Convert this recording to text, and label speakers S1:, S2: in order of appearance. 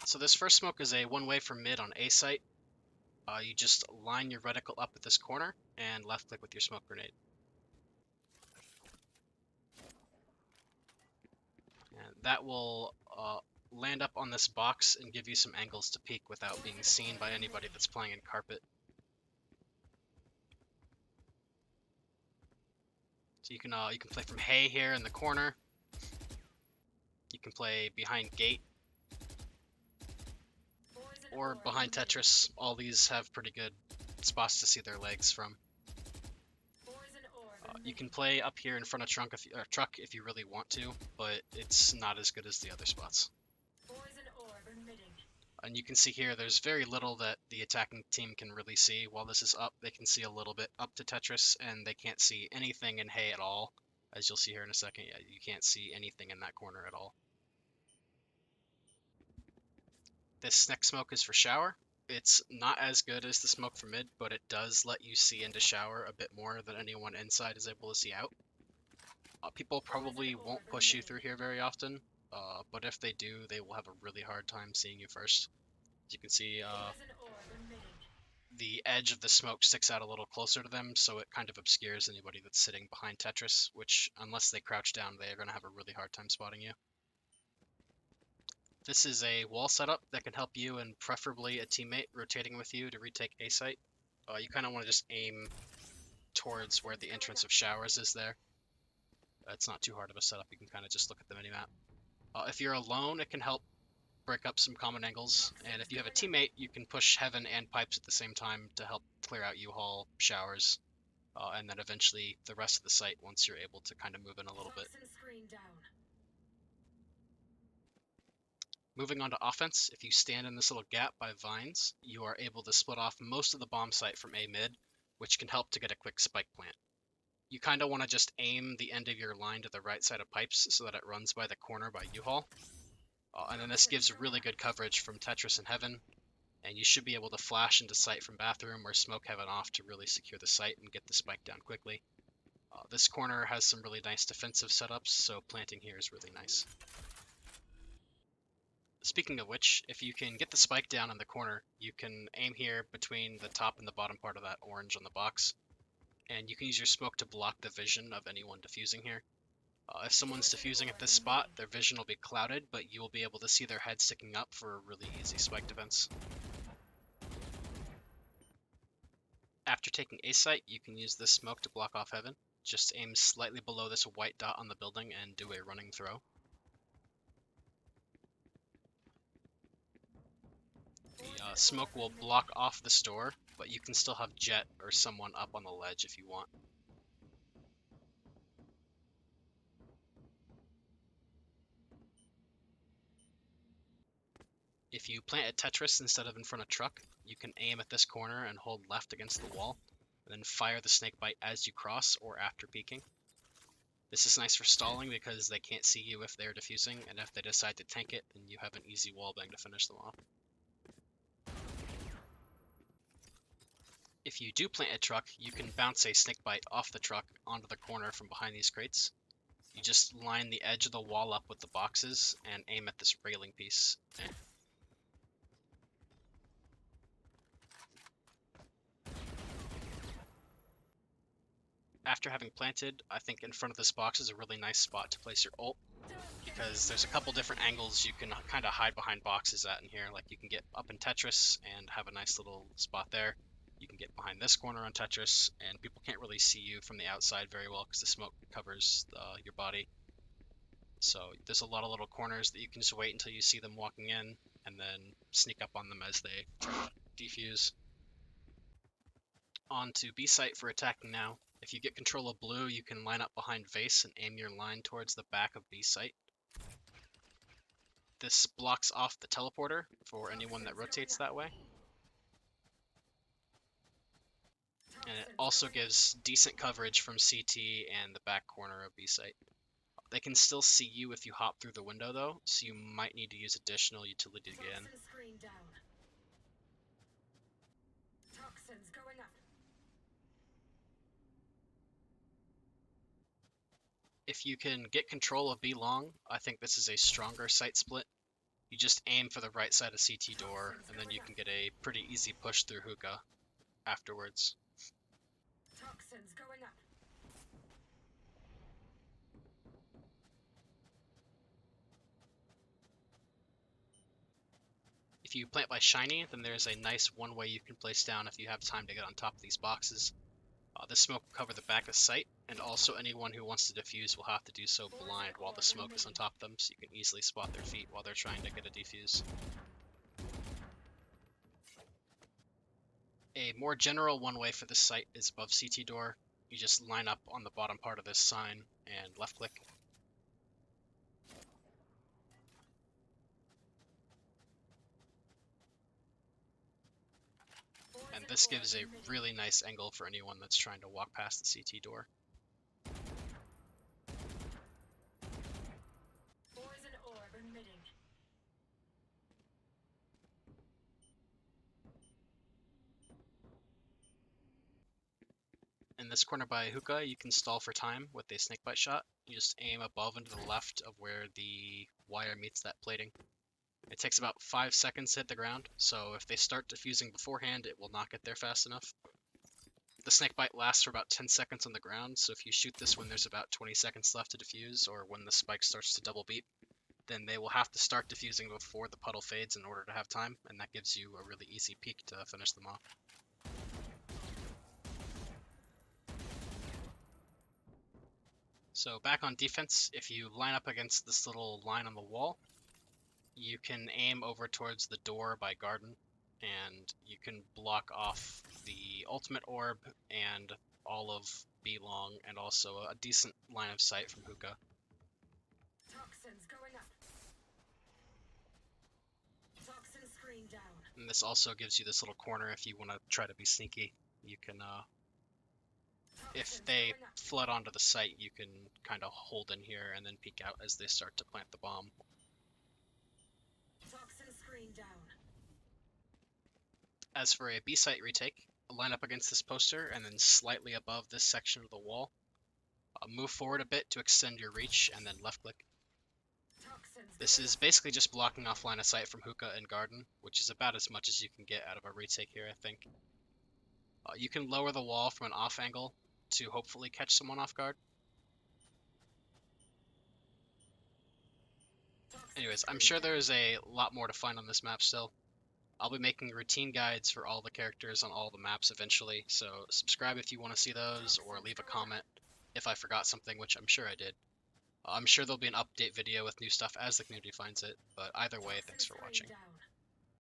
S1: So this first smoke is a one-way from mid on A site. You just line your reticle up at this corner and left click with your smoke grenade. And that will land up on this box and give you some angles to peek without being seen by anybody that's playing in carpet. So you can play from hay here in the corner. You can play behind gate or behind Tetris. All these have pretty good spots to see their legs from. You can play up here in front of truck if you really want to, but it's not as good as the other spots. And you can see here there's very little that the attacking team can really see. While this is up, they can see a little bit up to Tetris, and they can't see anything in hay at all. As you'll see here in a second, yeah, you can't see anything in that corner at all. This next smoke is for shower. It's not as good as the smoke for mid, but it does let you see into shower a bit more than anyone inside is able to see out. People probably won't push you through here very often, but if they do, they will have a really hard time seeing you first. As you can see, the edge of the smoke sticks out a little closer to them, so it kind of obscures anybody that's sitting behind Tetris, which, unless they crouch down, they are going to have a really hard time spotting you. This is a wall setup that can help you and preferably a teammate rotating with you to retake A site. You kind of want to just aim towards where the entrance of showers is there. It's not too hard of a setup, you can kind of just look at the minimap. If you're alone, it can help break up some common angles, and if you have a teammate, you can push heaven and pipes at the same time to help clear out U-Haul, showers, and then eventually the rest of the site once you're able to kind of move in a little bit. Moving on to offense, if you stand in this little gap by vines, you are able to split off most of the bomb site from A mid, which can help to get a quick spike plant. You kind of want to just aim the end of your line to the right side of pipes so that it runs by the corner by U-Haul. And then this gives really good coverage from Tetris and Heaven, and you should be able to flash into sight from bathroom or smoke Heaven off to really secure the site and get the spike down quickly. This corner has some really nice defensive setups, so planting here is really nice. Speaking of which, if you can get the spike down in the corner, you can aim here between the top and the bottom part of that orange on the box, and you can use your smoke to block the vision of anyone defusing here. If someone's defusing at this spot, their vision will be clouded, but you will be able to see their head sticking up for a really easy spike defense. After taking A site, you can use this smoke to block off Heaven. Just aim slightly below this white dot on the building and do a running throw. The smoke will block off the store, but you can still have Jet or someone up on the ledge if you want. If you plant at Tetris instead of in front of truck, you can aim at this corner and hold left against the wall, and then fire the Snakebite as you cross or after peeking. This is nice for stalling because they can't see you if they're defusing, and if they decide to tank it, then you have an easy wallbang to finish them off. If you do plant a truck, you can bounce a Snakebite off the truck onto the corner from behind these crates. You just line the edge of the wall up with the boxes and aim at this railing piece. After having planted, I think in front of this box is a really nice spot to place your ult, because there's a couple different angles you can kind of hide behind boxes at in here. Like you can get up in Tetris and have a nice little spot there. You can get behind this corner on Tetris, and people can't really see you from the outside very well because the smoke covers your body. So there's a lot of little corners that you can just wait until you see them walking in, and then sneak up on them as they try to defuse. On to B site for attacking now. If you get control of blue, you can line up behind Vase and aim your line towards the back of B site. This blocks off the teleporter for anyone that rotates that way. And it also gives decent coverage from CT and the back corner of B site. They can still see you if you hop through the window though, so you might need to use additional utility to get in. If you can get control of B long, I think this is a stronger site split. You just aim for the right side of CT door, and then you can get a pretty easy push through hookah afterwards.
S2: Toxins going up.
S1: If you plant by shiny, then there's a nice one way you can place down if you have time to get on top of these boxes. This smoke will cover the back of sight, and also anyone who wants to defuse will have to do so blind while the smoke is on top of them, so you can easily spot their feet while they're trying to get a defuse. A more general one way for this site is above CT door. You just line up on the bottom part of this sign and left click. And this gives a really nice angle for anyone that's trying to walk past the CT door.
S2: Poison orb emitting.
S1: In this corner by hookah, you can stall for time with a snakebite shot. You just aim above and to the left of where the wire meets that plating. It takes about 5 seconds to hit the ground, so if they start defusing beforehand, it will not get there fast enough. The snakebite lasts for about 10 seconds on the ground, so if you shoot this when there's about 20 seconds left to defuse, or when the spike starts to double beep, then they will have to start defusing before the puddle fades in order to have time, and that gives you a really easy peek to finish them off. So back on defense, if you line up against this little line on the wall, you can aim over towards the door by garden, and you can block off the ultimate orb and all of B long, and also a decent line of sight from hookah.
S2: Toxins going up. Toxin screen down.
S1: And this also gives you this little corner if you want to try to be sneaky. You can, if they flood onto the site, you can kind of hold in here and then peek out as they start to plant the bomb.
S2: Toxin screen down.
S1: As for a B site retake, line up against this poster and then slightly above this section of the wall. Move forward a bit to extend your reach and then left click. This is basically just blocking off line of sight from hookah and garden, which is about as much as you can get out of a retake here, I think. You can lower the wall from an off angle to hopefully catch someone off guard. Anyways, I'm sure there's a lot more to find on this map still. I'll be making routine guides for all the characters on all the maps eventually, so subscribe if you want to see those, or leave a comment if I forgot something, which I'm sure I did. I'm sure there'll be an update video with new stuff as the community finds it, but either way, thanks for watching.